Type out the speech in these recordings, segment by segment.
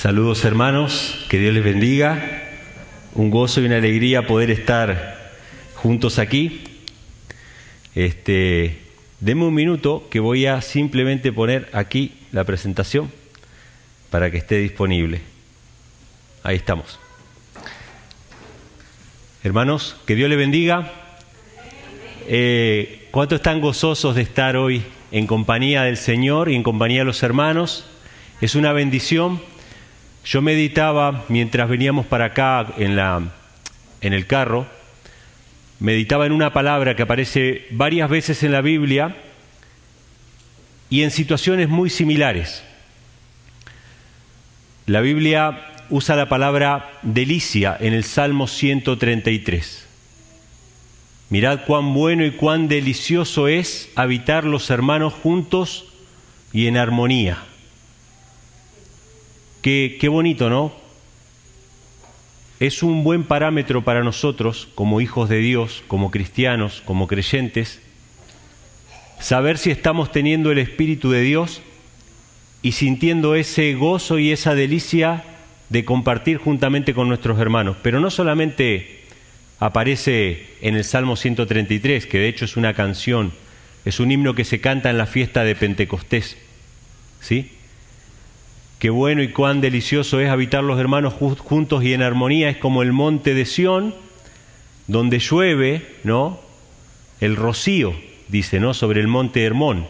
Saludos hermanos, que Dios les bendiga. Un gozo y una alegría poder estar juntos aquí. Denme un minuto que voy a simplemente poner aquí la presentación para que esté disponible. Ahí estamos. Hermanos, que Dios les bendiga. ¿Cuántos están gozosos de estar hoy en compañía del Señor y en compañía de los hermanos? Es una bendición. Yo meditaba mientras veníamos para acá en el carro, meditaba en una palabra que aparece varias veces en la Biblia y en situaciones muy similares. La Biblia usa la palabra delicia en el Salmo 133. Mirad cuán bueno y cuán delicioso es habitar los hermanos juntos y en armonía. Qué bonito, ¿no? Es un buen parámetro para nosotros, como hijos de Dios, como cristianos, como creyentes, saber si estamos teniendo el Espíritu de Dios y sintiendo ese gozo y esa delicia de compartir juntamente con nuestros hermanos. Pero no solamente aparece en el Salmo 133, que de hecho es una canción, es un himno que se canta en la fiesta de Pentecostés, ¿sí? Qué bueno y cuán delicioso es habitar los hermanos juntos y en armonía. Es como el monte de Sión, donde llueve, ¿no? El rocío, dice, ¿no? Sobre el monte Hermón.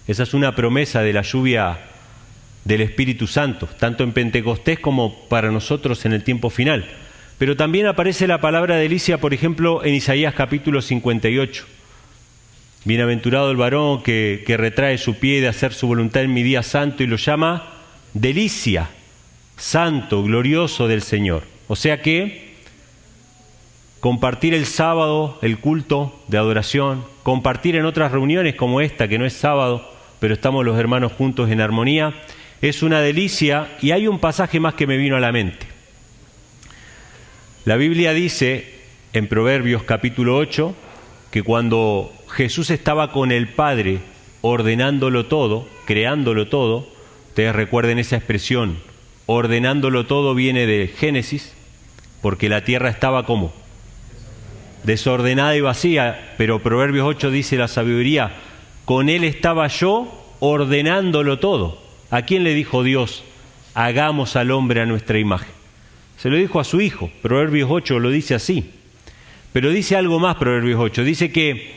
Esa es una promesa de la lluvia del Espíritu Santo, tanto en Pentecostés como para nosotros en el tiempo final. Pero también aparece la palabra delicia, por ejemplo, en Isaías capítulo 58. Bienaventurado el varón que retrae su pie de hacer su voluntad en mi día santo, y lo llama delicia, santo, glorioso del Señor. O sea que compartir el sábado, el culto de adoración, compartir en otras reuniones como esta, que no es sábado, pero estamos los hermanos juntos en armonía, es una delicia. Y hay un pasaje más que me vino a la mente. La Biblia dice en Proverbios capítulo 8 que cuando Jesús estaba con el Padre ordenándolo todo, creándolo todo, ustedes recuerden esa expresión, ordenándolo todo viene de Génesis, porque la tierra estaba como desordenada y vacía, pero Proverbios 8 dice la sabiduría, con él estaba yo ordenándolo todo. ¿A quién le dijo Dios, hagamos al hombre a nuestra imagen? Se lo dijo a su hijo. Proverbios 8 lo dice así. Pero dice algo más Proverbios 8, dice que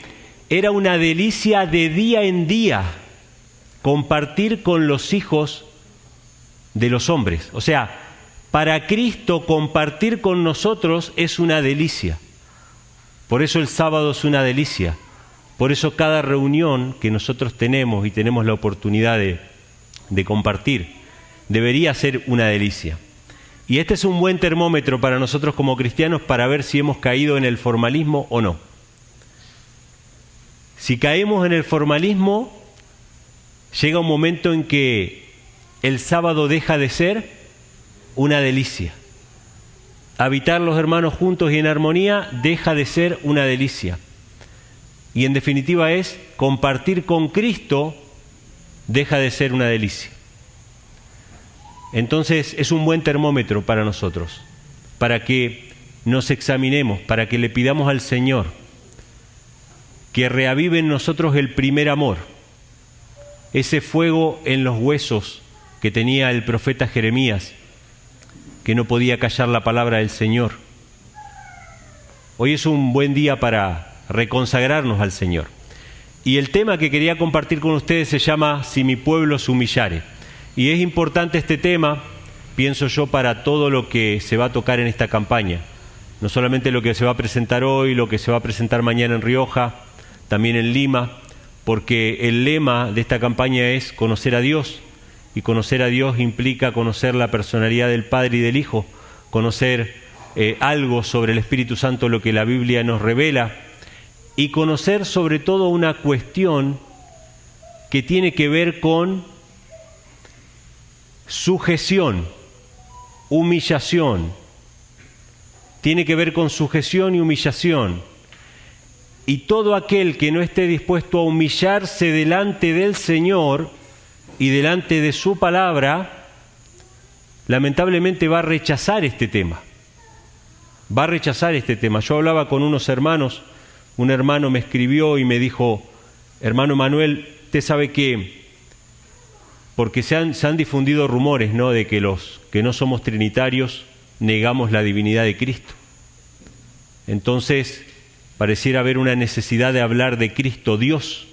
era una delicia de día en día compartir con los hijos de los hombres. O sea, para Cristo compartir con nosotros es una delicia. Por eso el sábado es una delicia. Por eso cada reunión que nosotros tenemos y tenemos la oportunidad de compartir debería ser una delicia. Y este es un buen termómetro para nosotros como cristianos para ver si hemos caído en el formalismo o no. Si caemos en el formalismo, llega un momento en que el sábado deja de ser una delicia. Habitar los hermanos juntos y en armonía deja de ser una delicia. Y en definitiva es compartir con Cristo deja de ser una delicia. Entonces es un buen termómetro para nosotros, para que nos examinemos, para que le pidamos al Señor que reavive en nosotros el primer amor, ese fuego en los huesos que tenía el profeta Jeremías, que no podía callar la palabra del Señor. Hoy es un buen día para reconsagrarnos al Señor. Y el tema que quería compartir con ustedes se llama Si mi pueblo se humillare. Y es importante este tema, pienso yo, para todo lo que se va a tocar en esta campaña. No solamente lo que se va a presentar hoy, lo que se va a presentar mañana en Rioja, también en Lima, porque el lema de esta campaña es conocer a Dios, y conocer a Dios implica conocer la personalidad del Padre y del Hijo, conocer algo sobre el Espíritu Santo, lo que la Biblia nos revela, y conocer sobre todo una cuestión que tiene que ver con sujeción, humillación. Tiene que ver con sujeción y humillación. Y todo aquel que no esté dispuesto a humillarse delante del Señor y delante de su palabra, lamentablemente va a rechazar este tema. Va a rechazar este tema. Yo hablaba con unos hermanos, un hermano me escribió y me dijo, hermano Manuel, usted sabe que, porque se han difundido rumores, ¿no?, de que los que no somos trinitarios negamos la divinidad de Cristo. Entonces, pareciera haber una necesidad de hablar de Cristo Dios,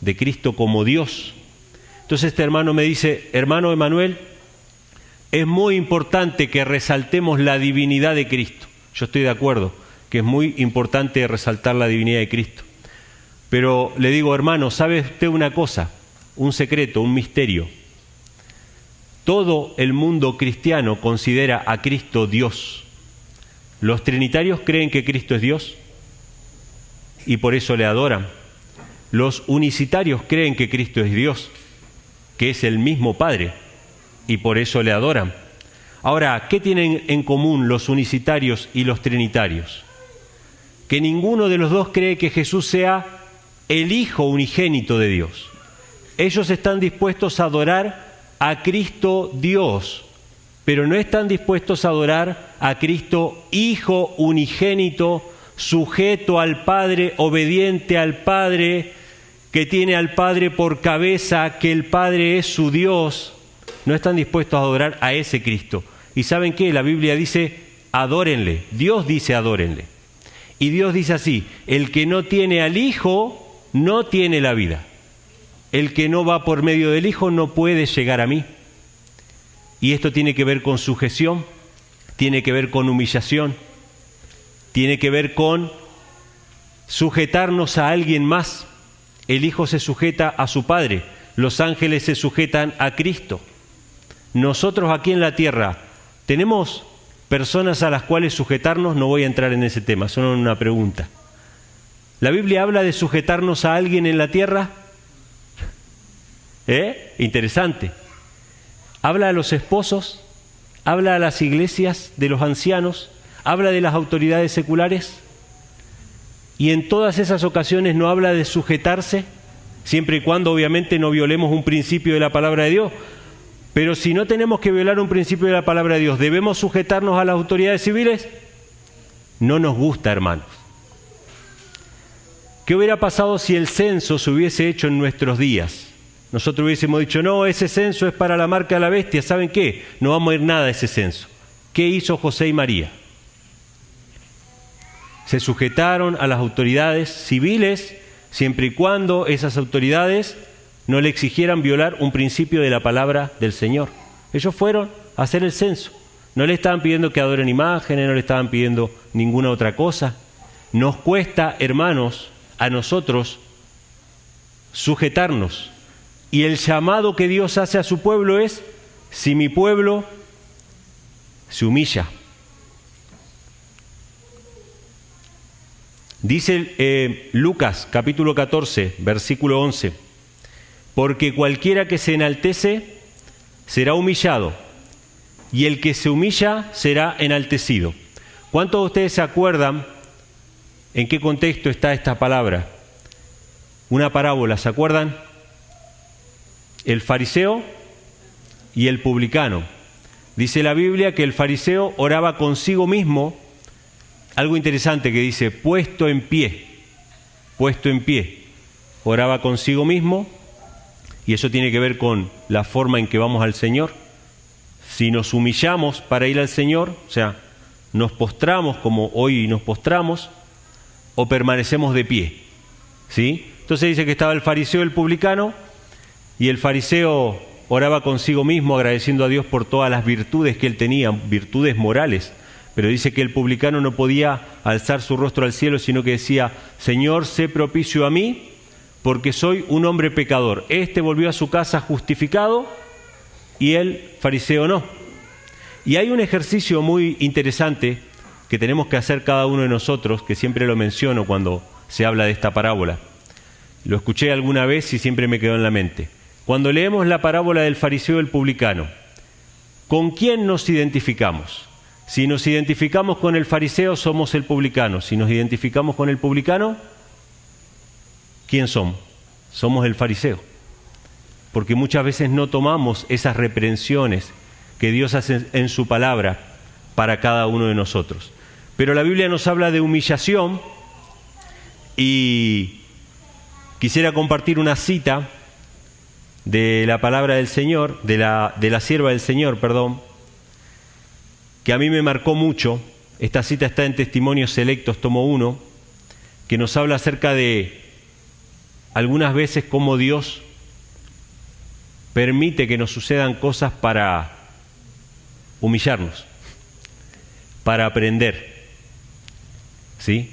de Cristo como Dios. Entonces este hermano me dice, hermano Emanuel, es muy importante que resaltemos la divinidad de Cristo. Yo estoy de acuerdo que es muy importante resaltar la divinidad de Cristo. Pero le digo, hermano, ¿sabe usted una cosa? Un secreto, un misterio. Todo el mundo cristiano considera a Cristo Dios. Los trinitarios creen que Cristo es Dios y por eso le adoran. Los unicitarios creen que Cristo es Dios, que es el mismo Padre, y por eso le adoran. Ahora, ¿qué tienen en común los unicitarios y los trinitarios? Que ninguno de los dos cree que Jesús sea el Hijo unigénito de Dios. Ellos están dispuestos a adorar a Cristo Dios, pero no están dispuestos a adorar a Cristo Hijo unigénito, sujeto al Padre, obediente al Padre, que tiene al Padre por cabeza, que el Padre es su Dios. No están dispuestos a adorar a ese Cristo. ¿Y saben qué? La Biblia dice, adórenle. Dios dice, adórenle. Y Dios dice así, el que no tiene al Hijo, no tiene la vida. El que no va por medio del Hijo no puede llegar a mí. Y esto tiene que ver con sujeción, tiene que ver con humillación, tiene que ver con sujetarnos a alguien más. El Hijo se sujeta a su Padre, los ángeles se sujetan a Cristo. Nosotros aquí en la tierra, ¿tenemos personas a las cuales sujetarnos? No voy a entrar en ese tema, solo una pregunta. ¿La Biblia habla de sujetarnos a alguien en la tierra? Interesante. Habla a los esposos, habla a las iglesias de los ancianos, habla de las autoridades seculares, y en todas esas ocasiones no habla de sujetarse, siempre y cuando obviamente no violemos un principio de la palabra de Dios. Pero si no tenemos que violar un principio de la palabra de Dios, ¿debemos sujetarnos a las autoridades civiles? No nos gusta, hermanos. ¿Qué hubiera pasado si el censo se hubiese hecho en nuestros días? Nosotros hubiésemos dicho, no, ese censo es para la marca de la bestia. ¿Saben qué? No vamos a ir nada a ese censo. ¿Qué hizo José y María? Se sujetaron a las autoridades civiles siempre y cuando esas autoridades no le exigieran violar un principio de la palabra del Señor. Ellos fueron a hacer el censo. No le estaban pidiendo que adoren imágenes, no le estaban pidiendo ninguna otra cosa. Nos cuesta, hermanos, a nosotros sujetarnos. Y el llamado que Dios hace a su pueblo es, si mi pueblo se humilla. Dice Lucas capítulo 14, versículo 11, porque cualquiera que se enaltece será humillado, y el que se humilla será enaltecido. ¿Cuántos de ustedes se acuerdan en qué contexto está esta palabra? Una parábola, ¿se acuerdan? El fariseo y el publicano. Dice la Biblia que el fariseo oraba consigo mismo, algo interesante que dice, puesto en pie, oraba consigo mismo, y eso tiene que ver con la forma en que vamos al Señor. Si nos humillamos para ir al Señor, o sea, nos postramos como hoy nos postramos, o permanecemos de pie, ¿sí? Entonces dice que estaba el fariseo y el publicano, y el fariseo oraba consigo mismo agradeciendo a Dios por todas las virtudes que él tenía, virtudes morales, pero dice que el publicano no podía alzar su rostro al cielo, sino que decía, Señor, sé propicio a mí, porque soy un hombre pecador. Este volvió a su casa justificado y el fariseo no. Y hay un ejercicio muy interesante que tenemos que hacer cada uno de nosotros, que siempre lo menciono cuando se habla de esta parábola. Lo escuché alguna vez y siempre me quedó en la mente. Cuando leemos la parábola del fariseo y el publicano, ¿con quién nos identificamos? Si nos identificamos con el fariseo, somos el publicano. Si nos identificamos con el publicano, ¿quién somos? Somos el fariseo. Porque muchas veces no tomamos esas reprensiones que Dios hace en su palabra para cada uno de nosotros. Pero la Biblia nos habla de humillación y quisiera compartir una cita de la palabra del Señor, de la sierva del Señor, que a mí me marcó mucho. Esta cita está en Testimonios Selectos, tomo 1, que nos habla acerca de algunas veces cómo Dios permite que nos sucedan cosas para humillarnos, para aprender, ¿sí?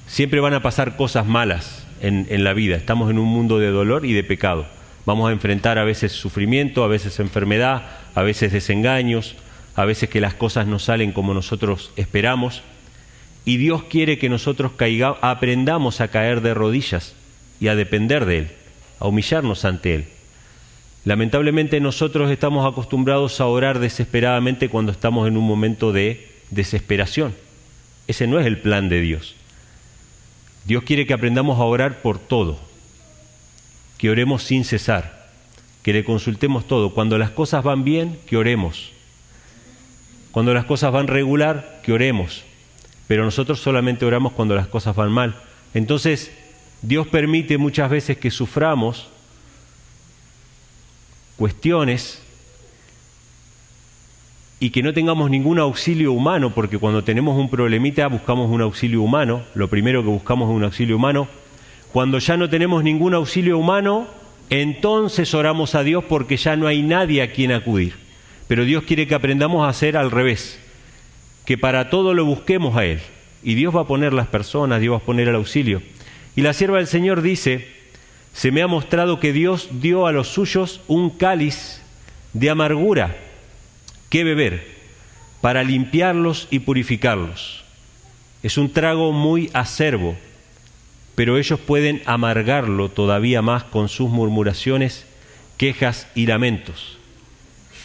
Siempre van a pasar cosas malas en la vida. Estamos en un mundo de dolor y de pecado. Vamos a enfrentar a veces sufrimiento, a veces enfermedad, a veces desengaños, a veces que las cosas no salen como nosotros esperamos. Y Dios quiere que nosotros aprendamos a caer de rodillas y a depender de Él, a humillarnos ante Él. Lamentablemente nosotros estamos acostumbrados a orar desesperadamente cuando estamos en un momento de desesperación. Ese no es el plan de Dios. Dios quiere que aprendamos a orar por todo, que oremos sin cesar, que le consultemos todo. Cuando las cosas van bien, que oremos. Cuando las cosas van regular, que oremos. Pero nosotros solamente oramos cuando las cosas van mal. Entonces, Dios permite muchas veces que suframos cuestiones y que no tengamos ningún auxilio humano, porque cuando tenemos un problemita buscamos un auxilio humano. Lo primero que buscamos es un auxilio humano. Cuando ya no tenemos ningún auxilio humano, entonces oramos a Dios porque ya no hay nadie a quien acudir. Pero Dios quiere que aprendamos a hacer al revés, que para todo lo busquemos a Él. Y Dios va a poner las personas, Dios va a poner el auxilio. Y la sierva del Señor dice: se me ha mostrado que Dios dio a los suyos un cáliz de amargura que beber, para limpiarlos y purificarlos. Es un trago muy acerbo, pero ellos pueden amargarlo todavía más con sus murmuraciones, quejas y lamentos.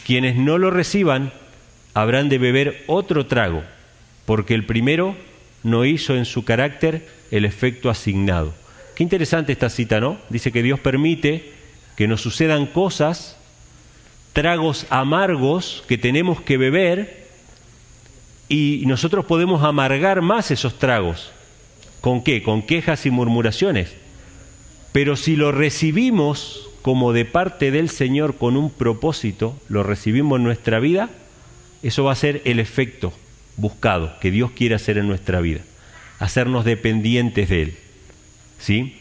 Quienes no lo reciban habrán de beber otro trago, porque el primero no hizo en su carácter el efecto asignado. Qué interesante esta cita, ¿no? Dice que Dios permite que nos sucedan cosas, tragos amargos que tenemos que beber, y nosotros podemos amargar más esos tragos. ¿Con qué? Con quejas y murmuraciones. Pero si lo recibimos como de parte del Señor con un propósito, lo recibimos en nuestra vida, eso va a ser el efecto buscado que Dios quiere hacer en nuestra vida, hacernos dependientes de Él, ¿sí?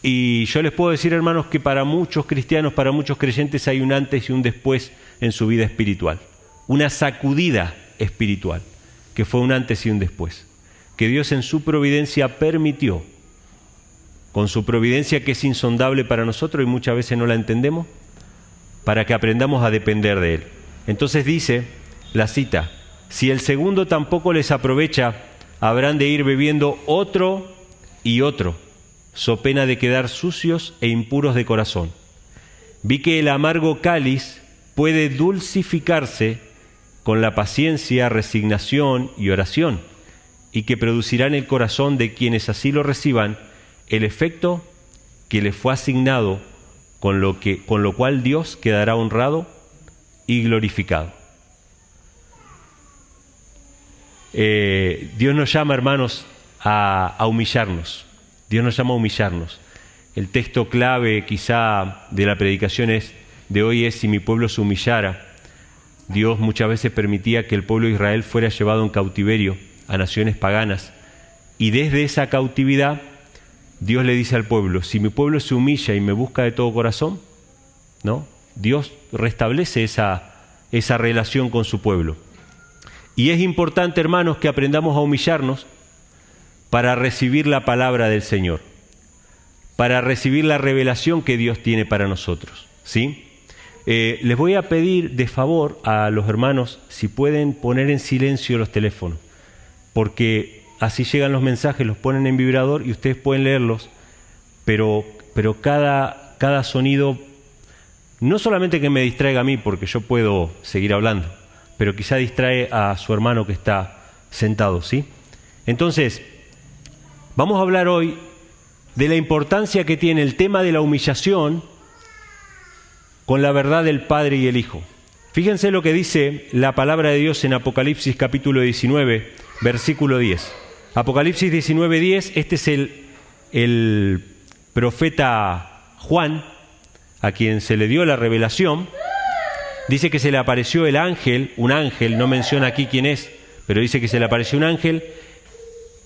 Y yo les puedo decir, hermanos, que para muchos cristianos, para muchos creyentes, hay un antes y un después en su vida espiritual. Una sacudida espiritual, que fue un antes y un después. Que Dios en su providencia permitió, con su providencia que es insondable para nosotros y muchas veces no la entendemos, para que aprendamos a depender de Él. Entonces dice la cita: si el segundo tampoco les aprovecha, habrán de ir bebiendo otro y otro, so pena de quedar sucios e impuros de corazón. Vi que el amargo cáliz puede dulcificarse con la paciencia, resignación y oración, y que producirá en el corazón de quienes así lo reciban el efecto que les fue asignado, con lo cual Dios quedará honrado y glorificado. Dios nos llama, hermanos, a humillarnos. Dios nos llama a humillarnos. El texto clave quizá de la predicación de hoy es: si mi pueblo se humillara. Dios muchas veces permitía que el pueblo de Israel fuera llevado en cautiverio a naciones paganas, y desde esa cautividad Dios le dice al pueblo: si mi pueblo se humilla y me busca de todo corazón, ¿no? Dios restablece esa relación con su pueblo. Y es importante, hermanos, que aprendamos a humillarnos para recibir la palabra del Señor, para recibir la revelación que Dios tiene para nosotros, ¿sí? Les voy a pedir de favor a los hermanos si pueden poner en silencio los teléfonos, porque así llegan los mensajes, los ponen en vibrador y ustedes pueden leerlos, pero cada sonido, no solamente que me distraiga a mí, porque yo puedo seguir hablando, pero quizá distrae a su hermano que está sentado, ¿sí? Entonces, vamos a hablar hoy de la importancia que tiene el tema de la humillación con la verdad del Padre y el Hijo. Fíjense lo que dice la palabra de Dios en Apocalipsis capítulo 19, versículo 10. Apocalipsis 19, 10, este es el profeta Juan, a quien se le dio la revelación. Dice que se le apareció el ángel, un ángel, no menciona aquí quién es, pero dice que se le apareció un ángel,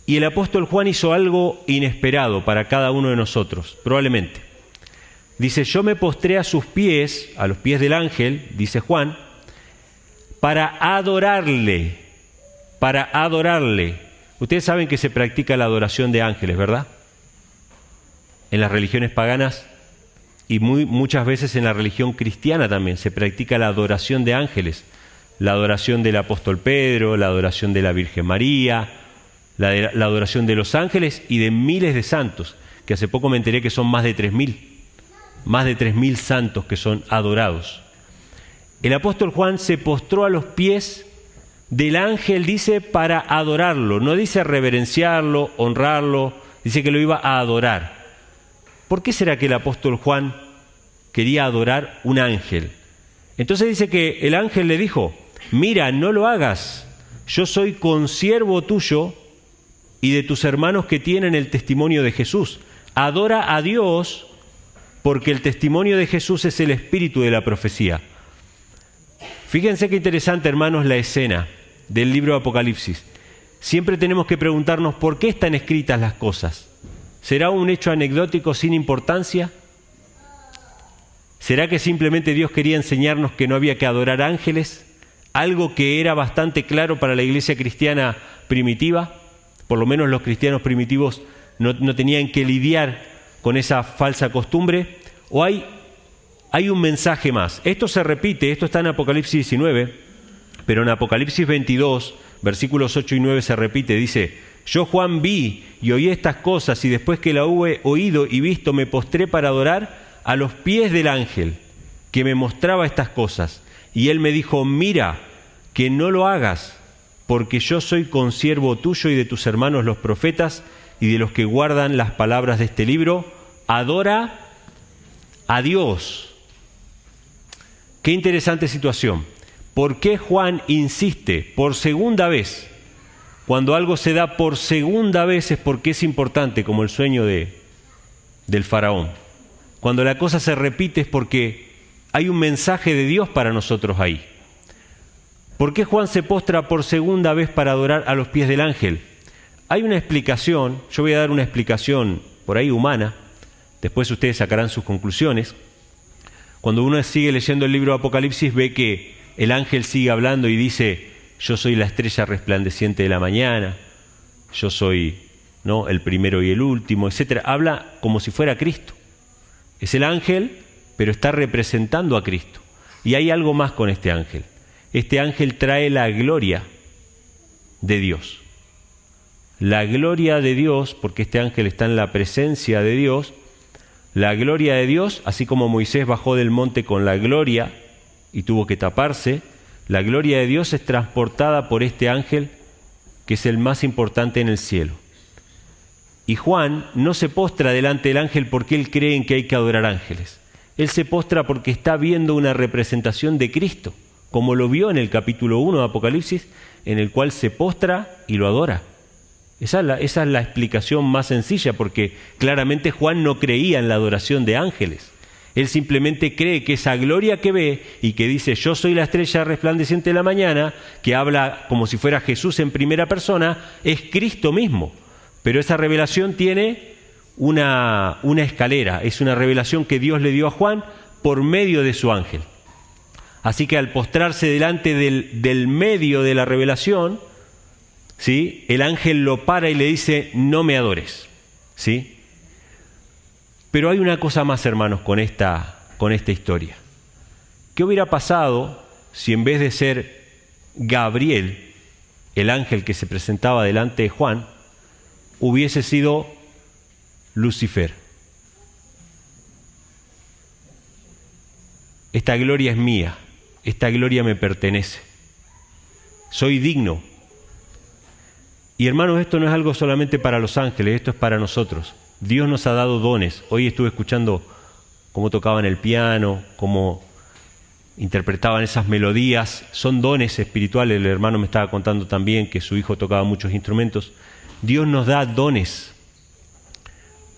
y el apóstol Juan hizo algo inesperado para cada uno de nosotros, probablemente. Dice, yo me postré a sus pies, a los pies del ángel, dice Juan, para adorarle, para adorarle. Ustedes saben que se practica la adoración de ángeles, ¿verdad? En las religiones paganas y muchas veces en la religión cristiana también se practica la adoración de ángeles, la adoración del apóstol Pedro, la adoración de la Virgen María, la adoración de los ángeles y de miles de santos, que hace poco me enteré que son más de 3.000 santos que son adorados. El apóstol Juan se postró a los pies del ángel, dice, para adorarlo, no dice reverenciarlo, honrarlo, dice que lo iba a adorar. ¿Por qué será que el apóstol Juan quería adorar un ángel? Entonces dice que el ángel le dijo, mira, no lo hagas, yo soy consiervo tuyo y de tus hermanos que tienen el testimonio de Jesús. Adora a Dios porque el testimonio de Jesús es el espíritu de la profecía. Fíjense qué interesante, hermanos, la escena del libro de Apocalipsis. Siempre tenemos que preguntarnos por qué están escritas las cosas. ¿Será un hecho anecdótico sin importancia? ¿Será que simplemente Dios quería enseñarnos que no había que adorar ángeles? Algo que era bastante claro para la iglesia cristiana primitiva. Por lo menos los cristianos primitivos no tenían que lidiar con esa falsa costumbre. ¿O hay un mensaje más? Esto se repite, esto está en Apocalipsis 19, pero en Apocalipsis 22, versículos 8 y 9 se repite, dice, yo Juan vi y oí estas cosas y después que la hube oído y visto me postré para adorar a los pies del ángel que me mostraba estas cosas. Y él me dijo, mira, que no lo hagas, porque yo soy consiervo tuyo y de tus hermanos los profetas y de los que guardan las palabras de este libro. Adora a Dios. Qué interesante situación. ¿Por qué Juan insiste por segunda vez? Cuando algo se da por segunda vez es porque es importante, como el sueño del faraón. Cuando la cosa se repite es porque hay un mensaje de Dios para nosotros ahí. ¿Por qué Juan se postra por segunda vez para adorar a los pies del ángel? Hay una explicación, yo voy a dar una explicación por ahí humana, después ustedes sacarán sus conclusiones. Cuando uno sigue leyendo el libro de Apocalipsis ve que el ángel sigue hablando y dice, yo soy la estrella resplandeciente de la mañana, yo soy, ¿no?, el primero y el último, etc. Habla como si fuera Cristo. Es el ángel, pero está representando a Cristo. Y hay algo más con este ángel. Este ángel trae la gloria de Dios. La gloria de Dios, porque este ángel está en la presencia de Dios, la gloria de Dios, así como Moisés bajó del monte con la gloria y tuvo que taparse, la gloria de Dios es transportada por este ángel que es el más importante en el cielo. Y Juan no se postra delante del ángel porque él cree en que hay que adorar ángeles. Él se postra porque está viendo una representación de Cristo, como lo vio en el capítulo 1 de Apocalipsis, en el cual se postra y lo adora. Esa es la explicación más sencilla, porque claramente Juan no creía en la adoración de ángeles. Él simplemente cree que esa gloria que ve y que dice yo soy la estrella resplandeciente de la mañana, que habla como si fuera Jesús en primera persona, es Cristo mismo. Pero esa revelación tiene una escalera, es una revelación que Dios le dio a Juan por medio de su ángel. Así que al postrarse delante del medio de la revelación, ¿sí?, el ángel lo para y le dice, no me adores, ¿sí? Pero hay una cosa más, hermanos, con esta historia. ¿Qué hubiera pasado si en vez de ser Gabriel, el ángel que se presentaba delante de Juan, hubiese sido Lucifer? Esta gloria es mía, esta gloria me pertenece, soy digno. Y hermanos, esto no es algo solamente para los ángeles, esto es para nosotros. Dios nos ha dado dones. Hoy estuve escuchando cómo tocaban el piano, cómo interpretaban esas melodías, son dones espirituales. El hermano me estaba contando también que su hijo tocaba muchos instrumentos. Dios nos da dones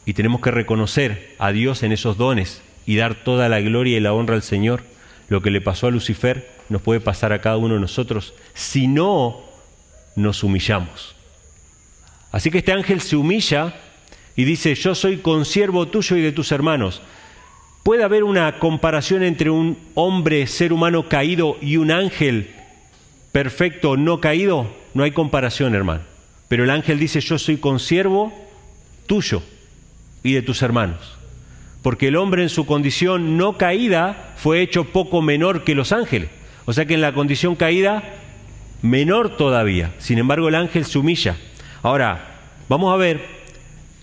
y tenemos que reconocer a Dios en esos dones y dar toda la gloria y la honra al Señor. Lo que le pasó a Lucifer nos puede pasar a cada uno de nosotros si no nos humillamos. Así que este ángel se humilla y dice: yo soy consiervo tuyo y de tus hermanos. ¿Puede haber una comparación entre un hombre, ser humano caído, y un ángel perfecto, no caído? No hay comparación, hermano. Pero el ángel dice: yo soy consiervo tuyo y de tus hermanos. Porque el hombre en su condición no caída fue hecho poco menor que los ángeles. O sea que en la condición caída, menor todavía. Sin embargo, el ángel se humilla. Ahora, vamos a ver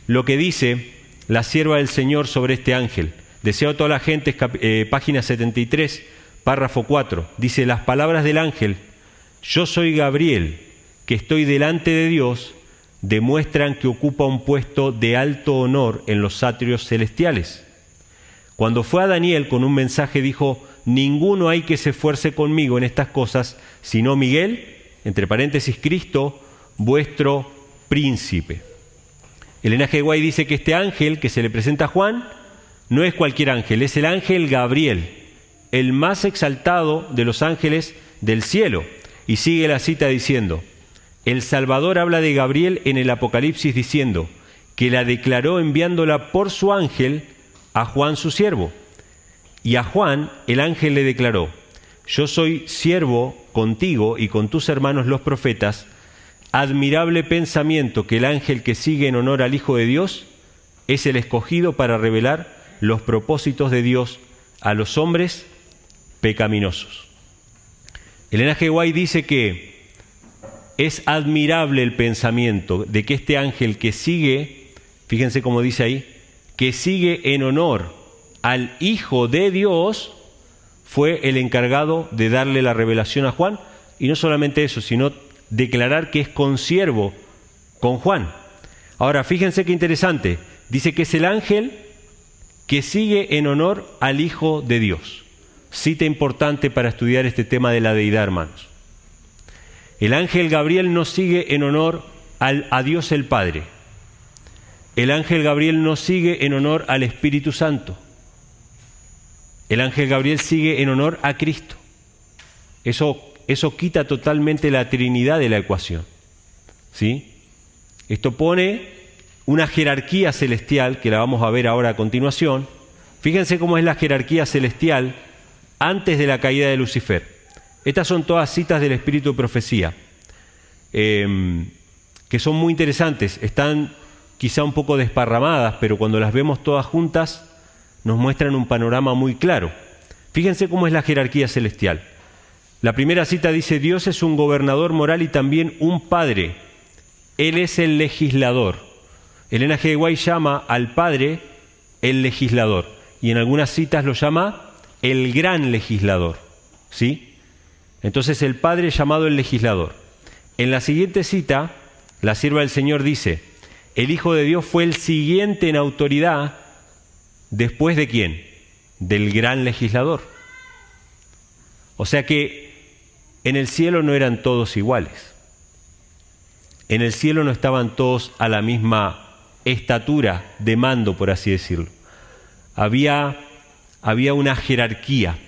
lo que dice la sierva del Señor sobre este ángel. Deseo a toda la gente, página 73, párrafo 4. Dice: las palabras del ángel, yo soy Gabriel, que estoy delante de Dios, demuestran que ocupa un puesto de alto honor en los atrios celestiales. Cuando fue a Daniel con un mensaje, dijo: ninguno hay que se esfuerce conmigo en estas cosas, sino Miguel, entre paréntesis, Cristo, vuestro príncipe. El Elena G. White dice que este ángel que se le presenta a Juan no es cualquier ángel, es el ángel Gabriel, el más exaltado de los ángeles del cielo. Y sigue la cita diciendo: el Salvador habla de Gabriel en el Apocalipsis diciendo que la declaró enviándola por su ángel a Juan su siervo. Y a Juan el ángel le declaró: yo soy siervo contigo y con tus hermanos los profetas. Admirable pensamiento que el ángel que sigue en honor al Hijo de Dios es el escogido para revelar los propósitos de Dios a los hombres pecaminosos. Elena G. White dice que es admirable el pensamiento de que este ángel que sigue, fíjense cómo dice ahí, que sigue en honor al Hijo de Dios, fue el encargado de darle la revelación a Juan. Y no solamente eso, sino declarar que es consiervo con Juan. Ahora, fíjense qué interesante. Dice que es el ángel que sigue en honor al Hijo de Dios. Cita importante para estudiar este tema de la deidad, hermanos. El ángel Gabriel no sigue en honor a Dios el Padre. El ángel Gabriel no sigue en honor al Espíritu Santo. El ángel Gabriel sigue en honor a Cristo. Eso quita totalmente la Trinidad de la ecuación, ¿sí? Esto pone una jerarquía celestial, que la vamos a ver ahora a continuación. Fíjense cómo es la jerarquía celestial antes de la caída de Lucifer. Estas son todas citas del Espíritu de Profecía, que son muy interesantes. Están quizá un poco desparramadas, pero cuando las vemos todas juntas nos muestran un panorama muy claro. Fíjense cómo es la jerarquía celestial. La primera cita dice: Dios es un gobernador moral y también un padre. Él es el legislador. Elena G. White llama al Padre el legislador, y en algunas citas lo llama el gran legislador, ¿sí? Entonces el Padre es llamado el legislador. En la siguiente cita, la sierva del Señor dice: el Hijo de Dios fue el siguiente en autoridad, ¿después de quién? Del gran legislador. O sea que en el cielo no eran todos iguales. En el cielo no estaban todos a la misma estatura de mando, por así decirlo. Había una jerarquía.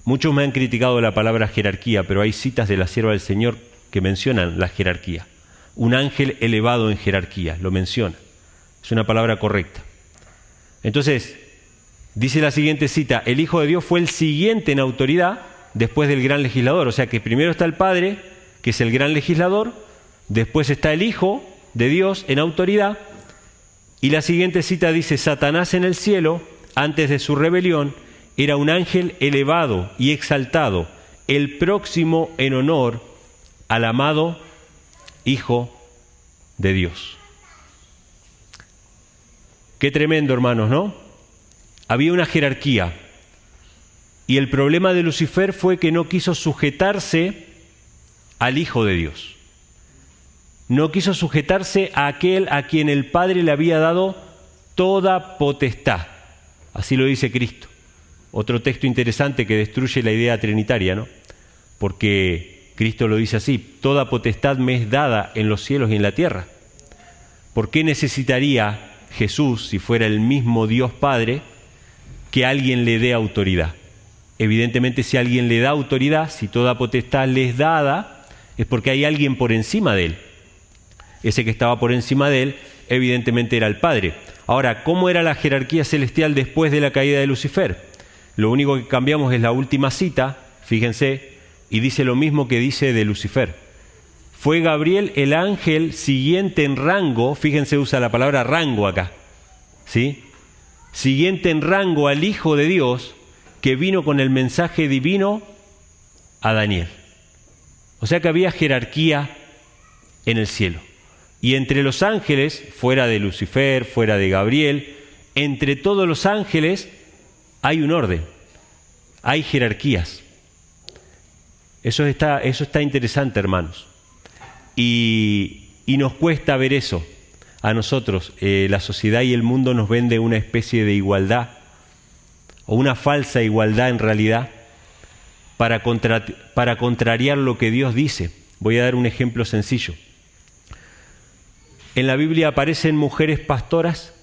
Muchos me han criticado la palabra jerarquía, pero hay citas de la sierva del Señor que mencionan la jerarquía. Un ángel elevado en jerarquía, lo menciona. Es una palabra correcta. Entonces, dice la siguiente cita: el Hijo de Dios fue el siguiente en autoridad después del gran legislador. O sea que primero está el Padre, que es el gran legislador, después está el Hijo de Dios en autoridad, y la siguiente cita dice: Satanás en el cielo, antes de su rebelión, era un ángel elevado y exaltado, el próximo en honor al amado Hijo de Dios. Qué tremendo, hermanos, ¿no? Había una jerarquía. Y el problema de Lucifer fue que no quiso sujetarse al Hijo de Dios. No quiso sujetarse a aquel a quien el Padre le había dado toda potestad. Así lo dice Cristo. Otro texto interesante que destruye la idea trinitaria, ¿no? Porque Cristo lo dice así: toda potestad me es dada en los cielos y en la tierra. ¿Por qué necesitaría Jesús, si fuera el mismo Dios Padre, que alguien le dé autoridad? Evidentemente, si alguien le da autoridad, si toda potestad le es dada, es porque hay alguien por encima de él. Ese que estaba por encima de él, evidentemente era el Padre. Ahora, ¿cómo era la jerarquía celestial después de la caída de Lucifer? Lo único que cambiamos es la última cita, fíjense, y dice lo mismo que dice de Lucifer. Fue Gabriel el ángel siguiente en rango, fíjense, usa la palabra rango acá, ¿sí? Siguiente en rango al Hijo de Dios, que vino con el mensaje divino a Daniel. O sea que había jerarquía en el cielo. Y entre los ángeles, fuera de Lucifer, fuera de Gabriel, entre todos los ángeles hay un orden, hay jerarquías. Eso está interesante, hermanos. Y nos cuesta ver eso a nosotros. La sociedad y el mundo nos vende una especie de igualdad, o una falsa igualdad en realidad, para contrariar lo que Dios dice. Voy a dar un ejemplo sencillo. ¿En la Biblia aparecen mujeres pastoras?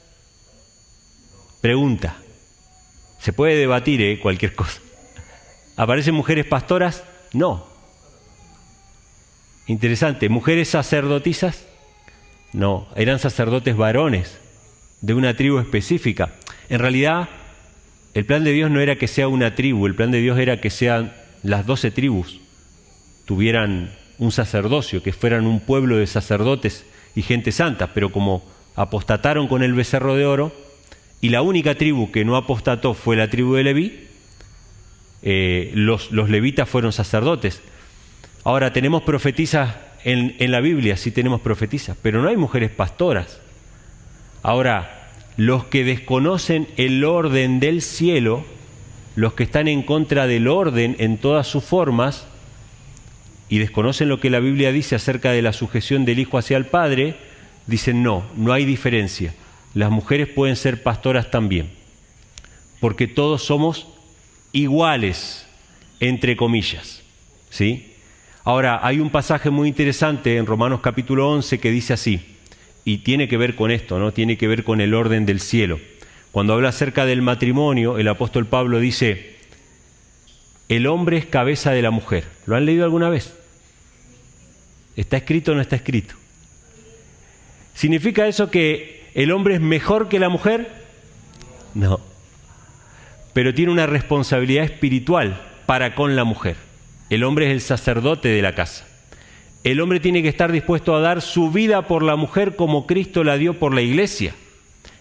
Pregunta. Se puede debatir, cualquier cosa. ¿Aparecen mujeres pastoras? No. Interesante. ¿Mujeres sacerdotisas? No. Eran sacerdotes varones de una tribu específica. En realidad, el plan de Dios no era que sea una tribu. El plan de Dios era que sean las 12 tribus tuvieran un sacerdocio, que fueran un pueblo de sacerdotes y gente santa, pero como apostataron con el becerro de oro, y la única tribu que no apostató fue la tribu de Leví, los levitas fueron sacerdotes. Ahora, tenemos profetisas en la Biblia, sí tenemos profetisas, pero no hay mujeres pastoras. Ahora, los que desconocen el orden del cielo, los que están en contra del orden en todas sus formas, y desconocen lo que la Biblia dice acerca de la sujeción del Hijo hacia el Padre, dicen no hay diferencia. Las mujeres pueden ser pastoras también, porque todos somos iguales, entre comillas, ¿sí? Ahora, hay un pasaje muy interesante en Romanos capítulo 11 que dice así, y tiene que ver con esto, ¿no? Tiene que ver con el orden del cielo. Cuando habla acerca del matrimonio, el apóstol Pablo dice: el hombre es cabeza de la mujer. ¿Lo han leído alguna vez? ¿Está escrito o no está escrito? ¿Significa eso que el hombre es mejor que la mujer? No. Pero tiene una responsabilidad espiritual para con la mujer. El hombre es el sacerdote de la casa. El hombre tiene que estar dispuesto a dar su vida por la mujer como Cristo la dio por la iglesia.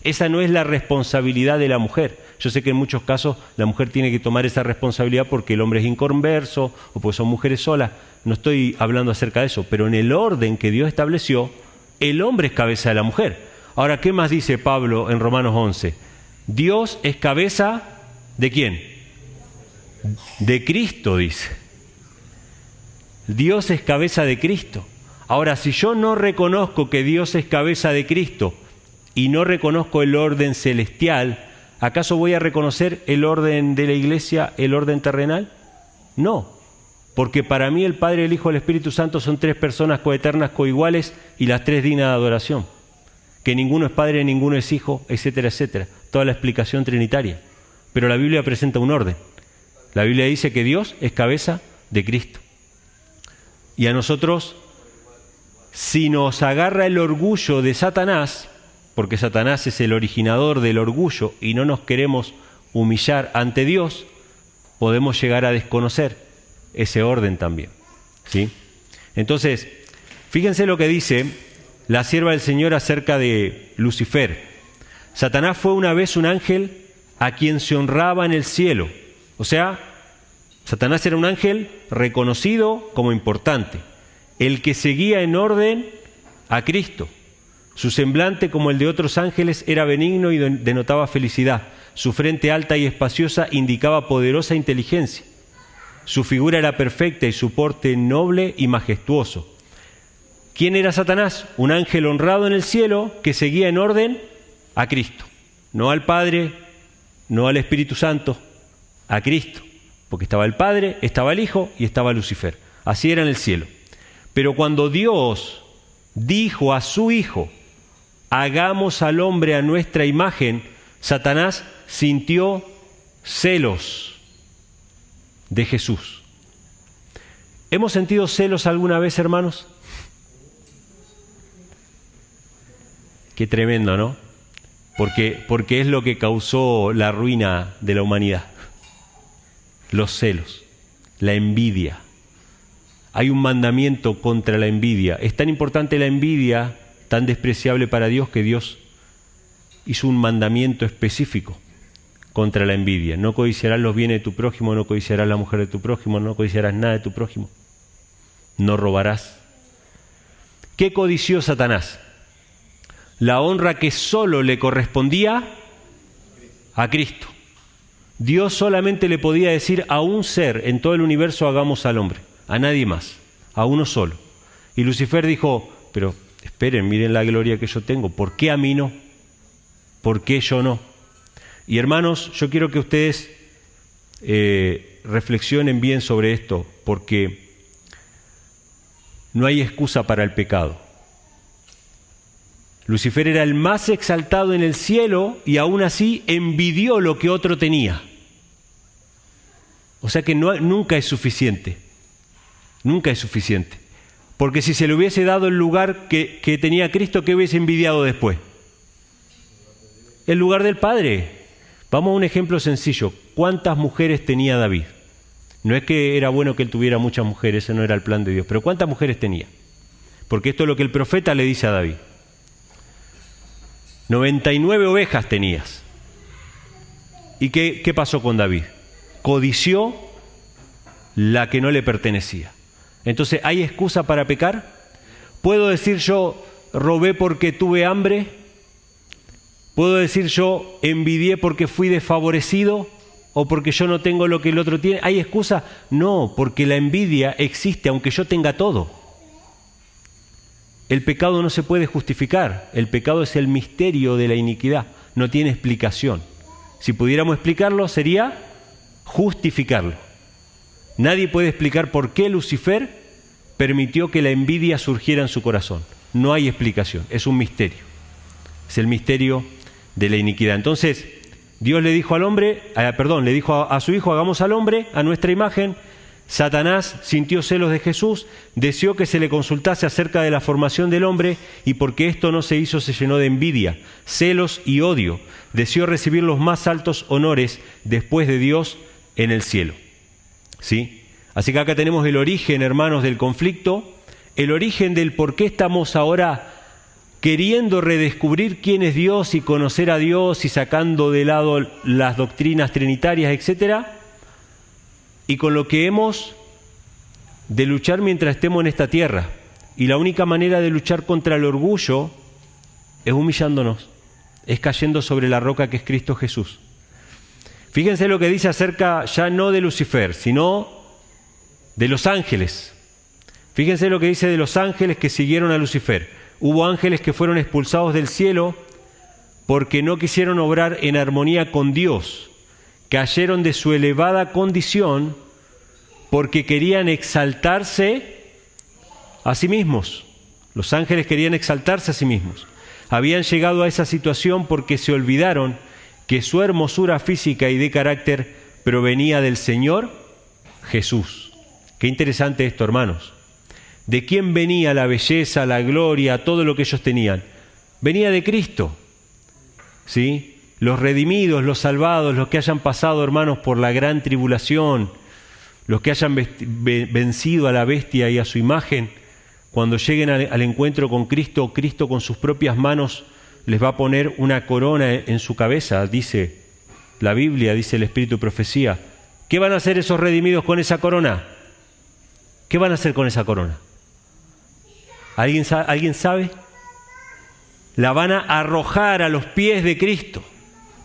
Esa no es la responsabilidad de la mujer. Yo sé que en muchos casos la mujer tiene que tomar esa responsabilidad porque el hombre es inconverso o porque son mujeres solas. No estoy hablando acerca de eso, pero en el orden que Dios estableció, el hombre es cabeza de la mujer. Ahora, ¿qué más dice Pablo en Romanos 11? Dios es cabeza ¿de quién? De Cristo, dice. Dios es cabeza de Cristo. Ahora, si yo no reconozco que Dios es cabeza de Cristo y no reconozco el orden celestial, ¿acaso voy a reconocer el orden de la iglesia, el orden terrenal? No, porque para mí el Padre, el Hijo y el Espíritu Santo son tres personas coeternas, coiguales y las tres dignas de adoración. Que ninguno es Padre, ninguno es Hijo, etcétera, etcétera. Toda la explicación trinitaria. Pero la Biblia presenta un orden. La Biblia dice que Dios es cabeza de Cristo. Y a nosotros, si nos agarra el orgullo de Satanás, porque Satanás es el originador del orgullo y no nos queremos humillar ante Dios, podemos llegar a desconocer ese orden también, ¿sí? Entonces, fíjense lo que dice la sierva del Señor acerca de Lucifer. Satanás fue una vez un ángel a quien se honraba en el cielo. O sea, Satanás era un ángel reconocido como importante, el que seguía en orden a Cristo. Su semblante, como el de otros ángeles, era benigno y denotaba felicidad. Su frente alta y espaciosa indicaba poderosa inteligencia. Su figura era perfecta y su porte noble y majestuoso. ¿Quién era Satanás? Un ángel honrado en el cielo que seguía en orden a Cristo. No al Padre, no al Espíritu Santo, a Cristo, porque estaba el Padre, estaba el Hijo y estaba Lucifer. Así era en el cielo. Pero cuando Dios dijo a su Hijo, hagamos al hombre a nuestra imagen, Satanás sintió celos de Jesús. ¿Hemos sentido celos alguna vez, hermanos? Qué tremendo, ¿no? Porque es lo que causó la ruina de la humanidad. Los celos, la envidia. Hay un mandamiento contra la envidia. Es tan importante la envidia, tan despreciable para Dios, que Dios hizo un mandamiento específico contra la envidia. No codiciarás los bienes de tu prójimo, no codiciarás la mujer de tu prójimo, no codiciarás nada de tu prójimo. No robarás. ¿Qué codició Satanás? La honra que solo le correspondía a Cristo. Dios solamente le podía decir a un ser en todo el universo, hagamos al hombre, a nadie más, a uno solo. Y Lucifer dijo, pero esperen, miren la gloria que yo tengo, ¿por qué a mí no? ¿Por qué yo no? Y hermanos, yo quiero que ustedes reflexionen bien sobre esto, porque no hay excusa para el pecado. Lucifer era el más exaltado en el cielo y aún así envidió lo que otro tenía. O sea que nunca es suficiente. Nunca es suficiente. Porque si se le hubiese dado el lugar que tenía Cristo, ¿qué hubiese envidiado después? El lugar del Padre. Vamos a un ejemplo sencillo. ¿Cuántas mujeres tenía David? No es que era bueno que él tuviera muchas mujeres, ese no era el plan de Dios, pero ¿cuántas mujeres tenía? Porque esto es lo que el profeta le dice a David. 99 ovejas tenías. ¿Y qué pasó con David? Codició la que no le pertenecía. Entonces, ¿hay excusa para pecar? ¿Puedo decir yo robé porque tuve hambre? ¿Puedo decir yo envidié porque fui desfavorecido? ¿O porque yo no tengo lo que el otro tiene? ¿Hay excusa? No, porque la envidia existe aunque yo tenga todo. El pecado no se puede justificar. El pecado es el misterio de la iniquidad. No tiene explicación. Si pudiéramos explicarlo, sería justificarlo. Nadie puede explicar por qué Lucifer permitió que la envidia surgiera en su corazón. No hay explicación. Es un misterio. Es el misterio de la iniquidad. Entonces, Dios le dijo al hombre, le dijo a su hijo, hagamos al hombre a nuestra imagen. Satanás sintió celos de Jesús, deseó que se le consultase acerca de la formación del hombre y porque esto no se hizo se llenó de envidia, celos y odio. Deseó recibir los más altos honores después de Dios en el cielo. ¿Sí? Así que acá tenemos el origen, hermanos, del conflicto, el origen del por qué estamos ahora queriendo redescubrir quién es Dios y conocer a Dios y sacando de lado las doctrinas trinitarias, etcétera. Y con lo que hemos de luchar mientras estemos en esta tierra. Y la única manera de luchar contra el orgullo es humillándonos, es cayendo sobre la roca que es Cristo Jesús. Fíjense lo que dice acerca ya no de Lucifer, sino de los ángeles. Fíjense lo que dice de los ángeles que siguieron a Lucifer. Hubo ángeles que fueron expulsados del cielo porque no quisieron obrar en armonía con Dios. Cayeron de su elevada condición porque querían exaltarse a sí mismos. Los ángeles querían exaltarse a sí mismos. Habían llegado a esa situación porque se olvidaron que su hermosura física y de carácter provenía del Señor Jesús. Qué interesante esto, hermanos. ¿De quién venía la belleza, la gloria, todo lo que ellos tenían? Venía de Cristo, ¿sí? Los redimidos, los salvados, los que hayan pasado, hermanos, por la gran tribulación, los que hayan vencido a la bestia y a su imagen, cuando lleguen al encuentro con Cristo, Cristo con sus propias manos les va a poner una corona en su cabeza, dice la Biblia, dice el Espíritu Profecía. ¿Qué van a hacer esos redimidos con esa corona? ¿Qué van a hacer con esa corona? ¿Alguien sabe? La van a arrojar a los pies de Cristo,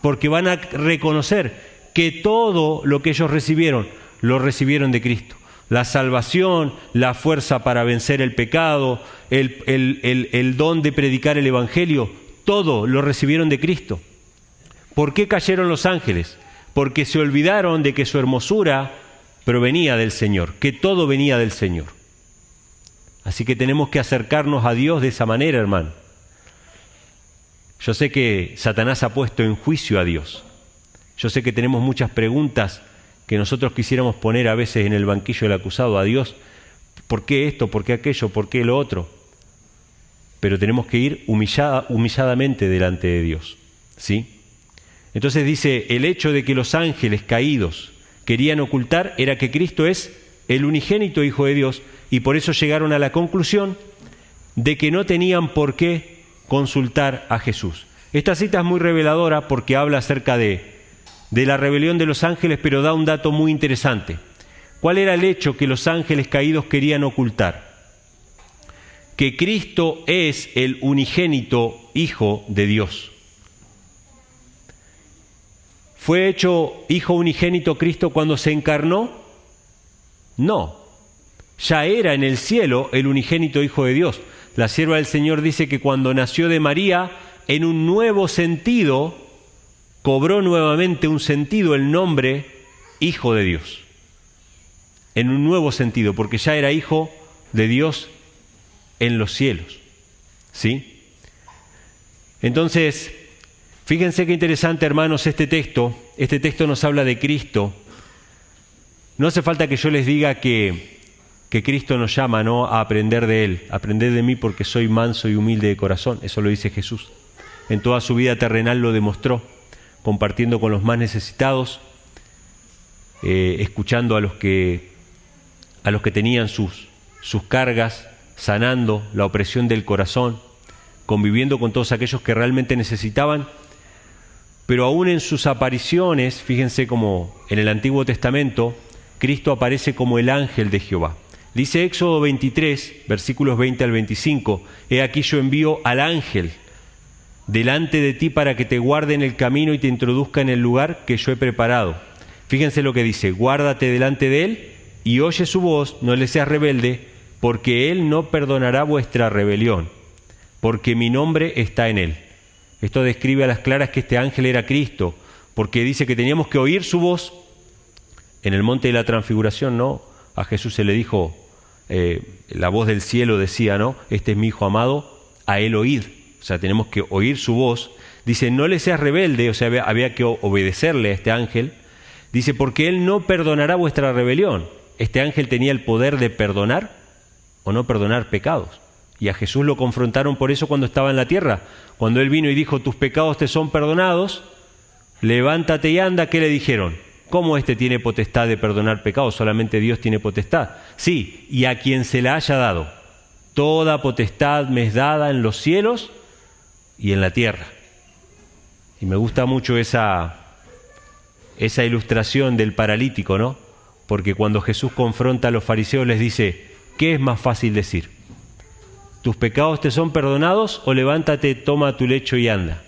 porque van a reconocer que todo lo que ellos recibieron, lo recibieron de Cristo. La salvación, la fuerza para vencer el pecado, el don de predicar el Evangelio, todo lo recibieron de Cristo. ¿Por qué cayeron los ángeles? porque se olvidaron de que su hermosura provenía del Señor, que todo venía del Señor. Así que tenemos que acercarnos a Dios de esa manera, hermano. Yo sé que Satanás ha puesto en juicio a Dios. Yo sé que tenemos muchas preguntas que nosotros quisiéramos poner a veces en el banquillo del acusado a Dios. ¿Por qué esto? ¿Por qué aquello? ¿Por qué lo otro? Pero tenemos que ir humilladamente delante de Dios, ¿sí? Entonces dice, el hecho de que los ángeles caídos querían ocultar era que Cristo es el unigénito Hijo de Dios, y por eso llegaron a la conclusión de que no tenían por qué consultar a Jesús. Esta cita es muy reveladora porque habla acerca de la rebelión de los ángeles, pero da un dato muy interesante. ¿Cuál era el hecho que los ángeles caídos querían ocultar? Que Cristo es el unigénito Hijo de Dios. ¿Fue hecho Hijo unigénito Cristo cuando se encarnó? No. Ya era en el cielo el unigénito Hijo de Dios. La sierva del Señor dice que cuando nació de María, en un nuevo sentido, cobró nuevamente un sentido el nombre Hijo de Dios. En un nuevo sentido, porque ya era Hijo de Dios en los cielos. ¿Sí? Entonces, fíjense qué interesante, hermanos, este texto. Este texto nos habla de Cristo. No hace falta que yo les diga que Cristo nos llama, ¿no?, a aprender de Él. Aprended de mí porque soy manso y humilde de corazón. Eso lo dice Jesús. En toda su vida terrenal lo demostró, compartiendo con los más necesitados, escuchando a los que tenían sus cargas, sanando la opresión del corazón, conviviendo con todos aquellos que realmente necesitaban. Pero aún en sus apariciones, fíjense como en el Antiguo Testamento, Cristo aparece como el ángel de Jehová. Dice Éxodo 23, versículos 20 al 25, «He aquí yo envío al ángel delante de ti para que te guarde en el camino y te introduzca en el lugar que yo he preparado». Fíjense lo que dice, «Guárdate delante de él y oye su voz, no le seas rebelde, porque él no perdonará vuestra rebelión, porque mi nombre está en él». Esto describe a las claras que este ángel era Cristo, porque dice que teníamos que oír su voz. En el monte de la transfiguración, ¿no?, a Jesús se le dijo, la voz del cielo decía, ¿no?, «Este es mi Hijo amado, a él oíd». O sea, tenemos que oír su voz. Dice, no le seas rebelde, o sea, había que obedecerle a este ángel. Dice, porque él no perdonará vuestra rebelión. Este ángel tenía el poder de perdonar o no perdonar pecados. Y a Jesús lo confrontaron por eso cuando estaba en la tierra. Cuando él vino y dijo, tus pecados te son perdonados, levántate y anda, ¿qué le dijeron? ¿Cómo éste tiene potestad de perdonar pecados? Solamente Dios tiene potestad. Sí, y a quien se la haya dado. Toda potestad me es dada en los cielos y en la tierra. Y me gusta mucho esa ilustración del paralítico, ¿no? Porque cuando Jesús confronta a los fariseos les dice, ¿qué es más fácil decir? ¿Tus pecados te son perdonados o levántate, toma tu lecho y anda?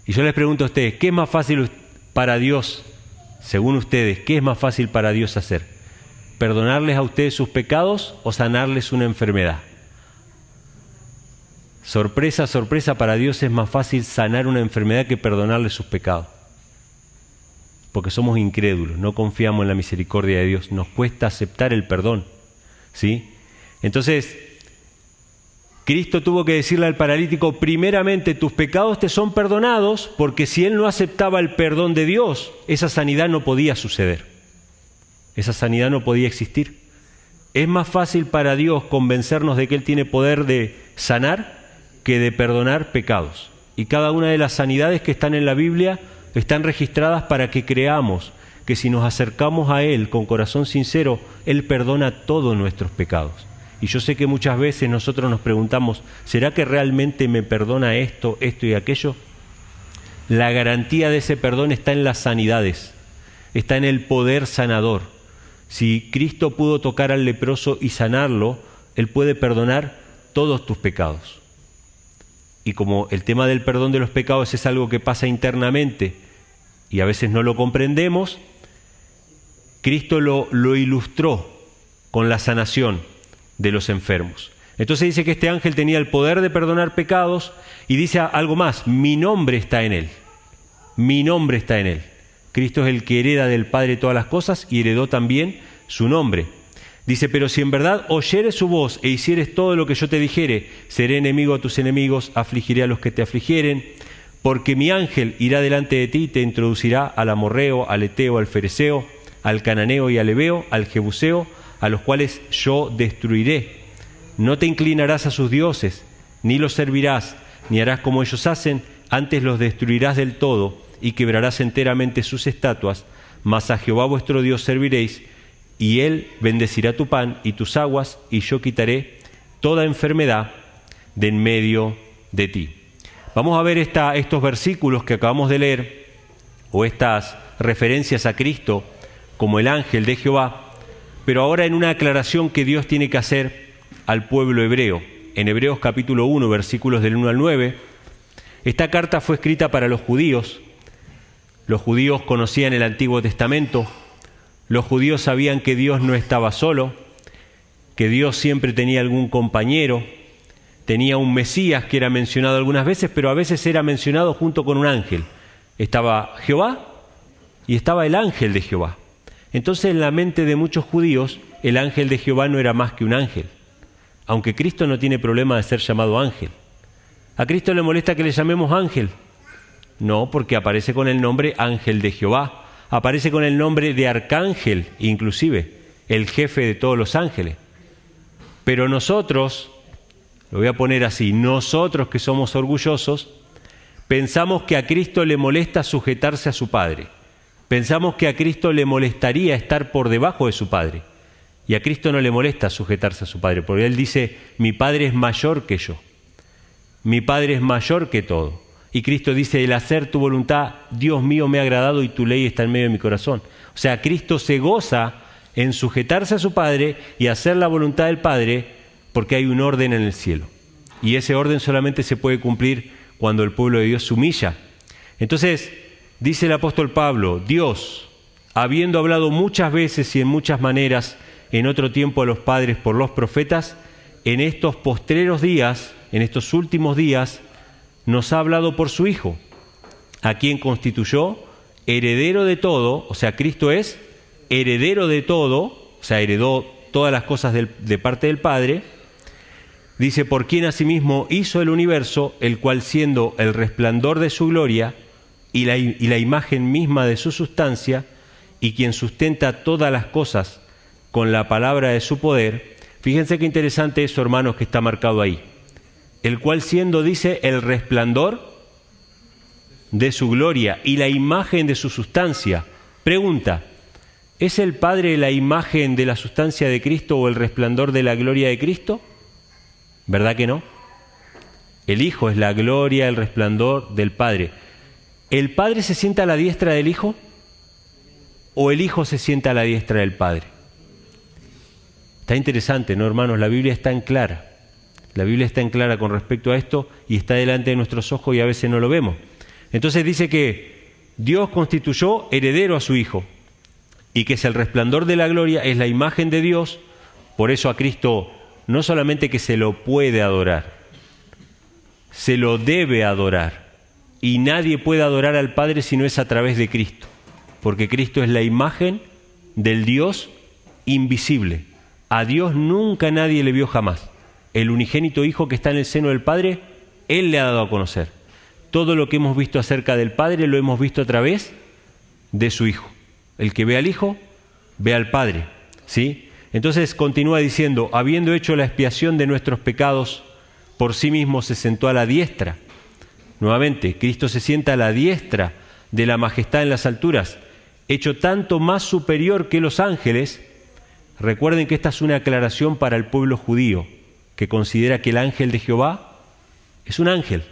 Y yo les pregunto a ustedes, ¿qué es más fácil para Dios, según ustedes, qué es más fácil para Dios hacer? ¿Perdonarles a ustedes sus pecados o sanarles una enfermedad? Sorpresa, sorpresa, para Dios es más fácil sanar una enfermedad que perdonarles sus pecados. Porque somos incrédulos, no confiamos en la misericordia de Dios, nos cuesta aceptar el perdón, ¿sí? Entonces, Cristo tuvo que decirle al paralítico, primeramente tus pecados te son perdonados, porque si él no aceptaba el perdón de Dios, esa sanidad no podía suceder, esa sanidad no podía existir. Es más fácil para Dios convencernos de que Él tiene poder de sanar que de perdonar pecados. Y cada una de las sanidades que están en la Biblia están registradas para que creamos que si nos acercamos a Él con corazón sincero, Él perdona todos nuestros pecados. Y yo sé que muchas veces nosotros nos preguntamos, ¿será que realmente me perdona esto, esto y aquello? La garantía de ese perdón está en las sanidades, está en el poder sanador. Si Cristo pudo tocar al leproso y sanarlo, Él puede perdonar todos tus pecados. Y como el tema del perdón de los pecados es algo que pasa internamente y a veces no lo comprendemos, Cristo lo ilustró con la sanación de los enfermos. Entonces dice que este ángel tenía el poder de perdonar pecados y dice algo más, mi nombre está en él. Mi nombre está en él. Cristo es el que hereda del Padre todas las cosas y heredó también su nombre. Dice, pero si en verdad oyeres su voz e hicieres todo lo que yo te dijere, seré enemigo a tus enemigos, afligiré a los que te afligieren, porque mi ángel irá delante de ti y te introducirá al amorreo, al eteo, al fereceo, al cananeo y al heveo, al jebuseo, a los cuales yo destruiré. No te inclinarás a sus dioses, ni los servirás, ni harás como ellos hacen, antes los destruirás del todo y quebrarás enteramente sus estatuas, mas a Jehová vuestro Dios serviréis, y Él bendecirá tu pan y tus aguas, y yo quitaré toda enfermedad de en medio de ti. Vamos a ver estos versículos que acabamos de leer, o estas referencias a Cristo como el ángel de Jehová, pero ahora en una aclaración que Dios tiene que hacer al pueblo hebreo. En Hebreos capítulo 1, versículos del 1 al 9, esta carta fue escrita para los judíos. Los judíos conocían el Antiguo Testamento. Los judíos sabían que Dios no estaba solo, que Dios siempre tenía algún compañero, tenía un Mesías que era mencionado algunas veces, pero a veces era mencionado junto con un ángel. Estaba Jehová y estaba el ángel de Jehová. Entonces en la mente de muchos judíos el ángel de Jehová no era más que un ángel, aunque Cristo no tiene problema de ser llamado ángel. ¿A Cristo le molesta que le llamemos ángel? No, porque aparece con el nombre ángel de Jehová, aparece con el nombre de arcángel, inclusive, el jefe de todos los ángeles. Pero nosotros, lo voy a poner así, nosotros que somos orgullosos, pensamos que a Cristo le molesta sujetarse a su Padre. Pensamos que a Cristo le molestaría estar por debajo de su Padre. Y a Cristo no le molesta sujetarse a su Padre, porque Él dice, mi Padre es mayor que yo. Mi Padre es mayor que todo. Y Cristo dice, el hacer tu voluntad, Dios mío, me ha agradado y tu ley está en medio de mi corazón. O sea, Cristo se goza en sujetarse a su Padre y hacer la voluntad del Padre porque hay un orden en el cielo. Y ese orden solamente se puede cumplir cuando el pueblo de Dios se humilla. Entonces, dice el apóstol Pablo, Dios, habiendo hablado muchas veces y en muchas maneras en otro tiempo a los padres por los profetas, en estos postreros días, en estos últimos días, nos ha hablado por su Hijo, a quien constituyó heredero de todo, o sea, Cristo es heredero de todo, o sea, heredó todas las cosas de parte del Padre. Dice, por quien asimismo hizo el universo, el cual siendo el resplandor de su gloria y la imagen misma de su sustancia, y quien sustenta todas las cosas con la palabra de su poder. Fíjense qué interesante eso, hermanos, que está marcado ahí. El cual siendo, dice, el resplandor de su gloria y la imagen de su sustancia. Pregunta, ¿es el Padre la imagen de la sustancia de Cristo o el resplandor de la gloria de Cristo? ¿Verdad que no? El Hijo es la gloria, el resplandor del Padre. ¿El Padre se sienta a la diestra del Hijo o el Hijo se sienta a la diestra del Padre? Está interesante, ¿no, hermanos? La Biblia está en clara. La Biblia está en clara con respecto a esto y está delante de nuestros ojos y a veces no lo vemos. Entonces dice que Dios constituyó heredero a su Hijo y que es el resplandor de la gloria, es la imagen de Dios. Por eso a Cristo no solamente que se lo puede adorar, se lo debe adorar. Y nadie puede adorar al Padre si no es a través de Cristo, porque Cristo es la imagen del Dios invisible. A Dios nunca nadie le vio jamás. El unigénito Hijo que está en el seno del Padre, Él le ha dado a conocer. Todo lo que hemos visto acerca del Padre lo hemos visto a través de su Hijo. El que ve al Hijo, ve al Padre, ¿sí? Entonces continúa diciendo, habiendo hecho la expiación de nuestros pecados, por sí mismo se sentó a la diestra. Nuevamente, Cristo se sienta a la diestra de la majestad en las alturas, hecho tanto más superior que los ángeles. Recuerden que esta es una aclaración para el pueblo judío, que considera que el ángel de Jehová es un ángel,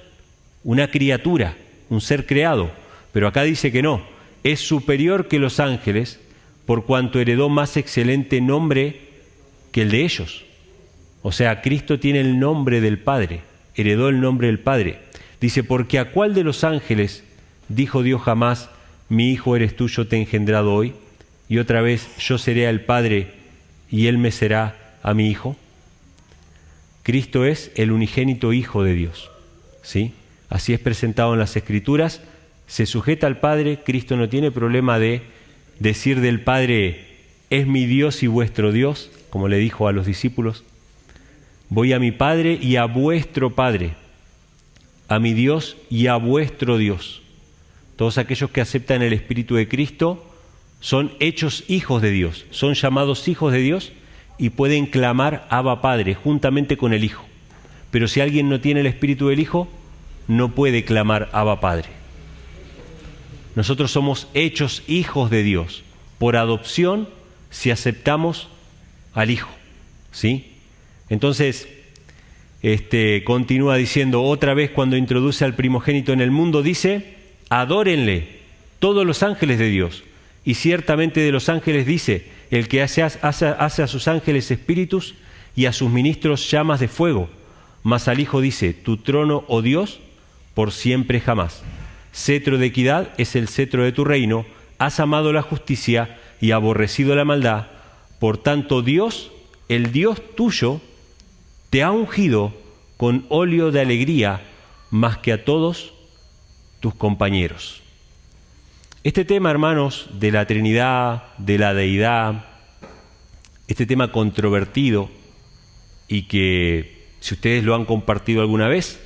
una criatura, un ser creado. Pero acá dice que no, es superior que los ángeles, por cuanto heredó más excelente nombre que el de ellos. O sea, Cristo tiene el nombre del Padre, heredó el nombre del Padre. Dice, porque ¿a cuál de los ángeles dijo Dios jamás, mi Hijo eres tú, yo te he engendrado hoy? Y otra vez, yo seré al Padre y Él me será a mi Hijo. Cristo es el unigénito Hijo de Dios, ¿sí? Así es presentado en las Escrituras, se sujeta al Padre, Cristo no tiene problema de decir del Padre, es mi Dios y vuestro Dios, como le dijo a los discípulos. Voy a mi Padre y a vuestro Padre, a mi Dios y a vuestro Dios. Todos aquellos que aceptan el Espíritu de Cristo son hechos hijos de Dios, son llamados hijos de Dios y pueden clamar Abba Padre juntamente con el Hijo. Pero si alguien no tiene el Espíritu del Hijo, no puede clamar Abba Padre. Nosotros somos hechos hijos de Dios por adopción si aceptamos al Hijo, ¿sí? Entonces, continúa diciendo otra vez cuando introduce al primogénito en el mundo, dice, adórenle todos los ángeles de Dios. Y ciertamente de los ángeles dice, el que hace a sus ángeles espíritus y a sus ministros llamas de fuego. Mas al Hijo dice, tu trono, oh Dios, por siempre jamás. Cetro de equidad es el cetro de tu reino, has amado la justicia y aborrecido la maldad. Por tanto Dios, el Dios tuyo, te ha ungido con óleo de alegría más que a todos tus compañeros. Este tema, hermanos, de la Trinidad, de la Deidad, este tema controvertido y que si ustedes lo han compartido alguna vez,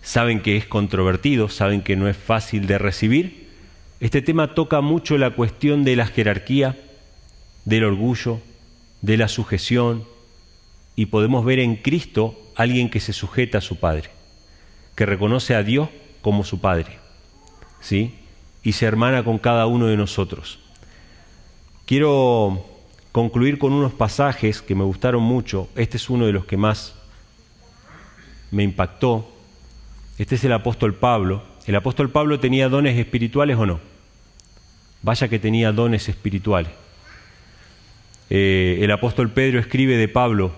saben que es controvertido, saben que no es fácil de recibir. Este tema toca mucho la cuestión de la jerarquía, del orgullo, de la sujeción, y podemos ver en Cristo alguien que se sujeta a su Padre, que reconoce a Dios como su Padre, ¿sí? Y se hermana con cada uno de nosotros. Quiero concluir con unos pasajes que me gustaron mucho. Este es uno de los que más me impactó. Este es el apóstol Pablo. ¿El apóstol Pablo tenía dones espirituales o no? Vaya que tenía dones espirituales. El apóstol Pedro escribe de Pablo,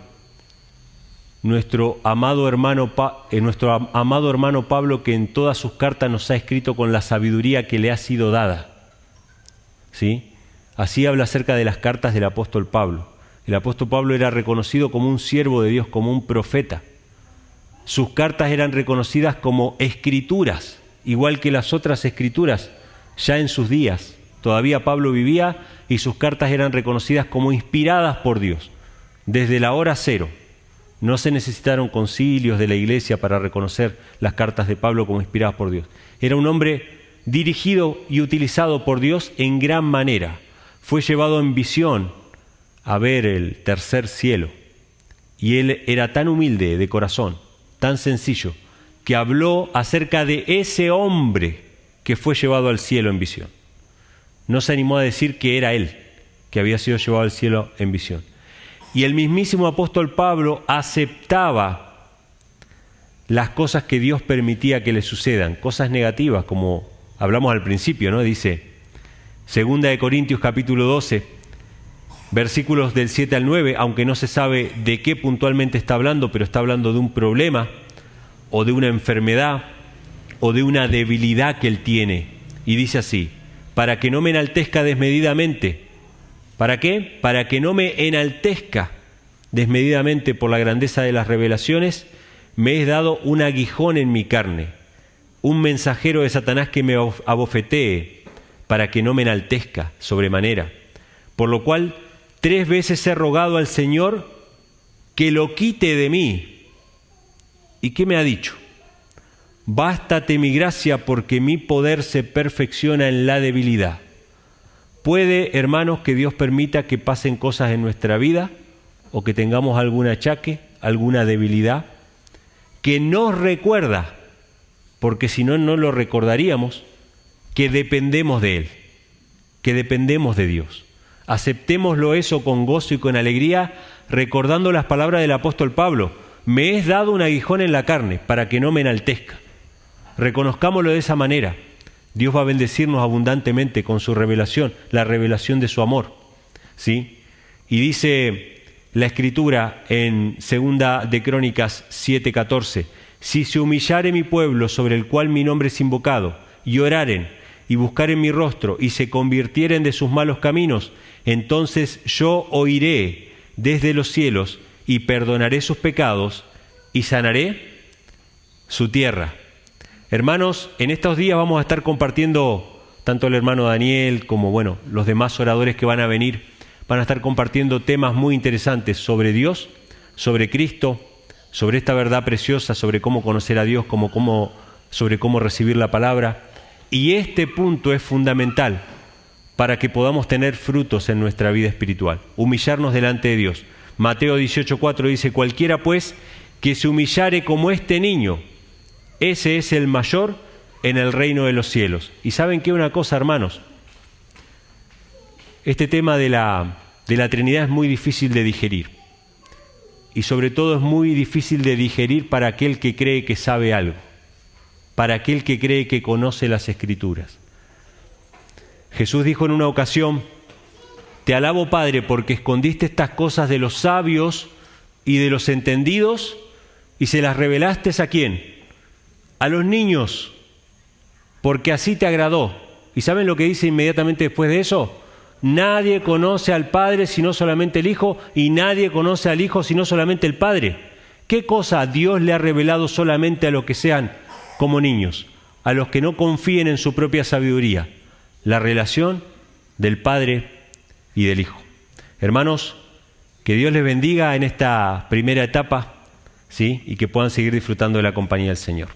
nuestro amado hermano Pablo, que en todas sus cartas nos ha escrito con la sabiduría que le ha sido dada. ¿Sí? Así habla acerca de las cartas del apóstol Pablo. El apóstol Pablo era reconocido como un siervo de Dios, como un profeta. Sus cartas eran reconocidas como escrituras, igual que las otras escrituras, ya en sus días. Todavía Pablo vivía y sus cartas eran reconocidas como inspiradas por Dios, desde la hora cero. No se necesitaron concilios de la iglesia para reconocer las cartas de Pablo como inspiradas por Dios. Era un hombre dirigido y utilizado por Dios en gran manera. Fue llevado en visión a ver el tercer cielo. Y él era tan humilde de corazón, tan sencillo, que habló acerca de ese hombre que fue llevado al cielo en visión. No se animó a decir que era él, que había sido llevado al cielo en visión. Y el mismísimo apóstol Pablo aceptaba las cosas que Dios permitía que le sucedan, cosas negativas, como hablamos al principio, ¿no? Dice, 2 de Corintios capítulo 12, versículos del 7 al 9, aunque no se sabe de qué puntualmente está hablando, pero está hablando de un problema, o de una enfermedad, o de una debilidad que él tiene. Y dice así, para que no me enaltezca desmedidamente. ¿Para qué? Para que no me enaltezca desmedidamente por la grandeza de las revelaciones, me es dado un aguijón en mi carne, un mensajero de Satanás que me abofetee, para que no me enaltezca sobremanera. Por lo cual 3 veces he rogado al Señor que lo quite de mí. ¿Y qué me ha dicho? Bástate mi gracia, porque mi poder se perfecciona en la debilidad. Puede, hermanos, que Dios permita que pasen cosas en nuestra vida o que tengamos algún achaque, alguna debilidad, que nos recuerda, porque si no, no lo recordaríamos, que dependemos de Él, que dependemos de Dios. Aceptémoslo eso con gozo y con alegría, recordando las palabras del apóstol Pablo, me es dado un aguijón en la carne para que no me enaltezca. Reconozcámoslo de esa manera. Dios va a bendecirnos abundantemente con su revelación, la revelación de su amor, ¿sí? Y dice la Escritura en 2 de Crónicas 7:14, si se humillare mi pueblo sobre el cual mi nombre es invocado, y oraren, y buscaren mi rostro, y se convirtieren de sus malos caminos, entonces yo oiré desde los cielos, y perdonaré sus pecados, y sanaré su tierra. Hermanos, en estos días vamos a estar compartiendo, tanto el hermano Daniel como los demás oradores que van a venir, van a estar compartiendo temas muy interesantes sobre Dios, sobre Cristo, sobre esta verdad preciosa, sobre cómo conocer a Dios, sobre cómo recibir la palabra. Y este punto es fundamental para que podamos tener frutos en nuestra vida espiritual, humillarnos delante de Dios. Mateo 18:4 dice: cualquiera pues que se humillare como este niño, ese es el mayor en el reino de los cielos. Y ¿saben qué? Una cosa, hermanos, este tema de la Trinidad es muy difícil de digerir. Y sobre todo es muy difícil de digerir para aquel que cree que sabe algo, para aquel que cree que conoce las Escrituras. Jesús dijo en una ocasión: te alabo, Padre, porque escondiste estas cosas de los sabios y de los entendidos y se las revelaste ¿a quién? A los niños, porque así te agradó. ¿Y saben lo que dice inmediatamente después de eso? Nadie conoce al Padre sino solamente el Hijo, y nadie conoce al Hijo sino solamente el Padre. ¿Qué cosa Dios le ha revelado solamente a los que sean como niños? A los que no confíen en su propia sabiduría. La relación del Padre y del Hijo. Hermanos, que Dios les bendiga en esta primera etapa, ¿sí? Y que puedan seguir disfrutando de la compañía del Señor.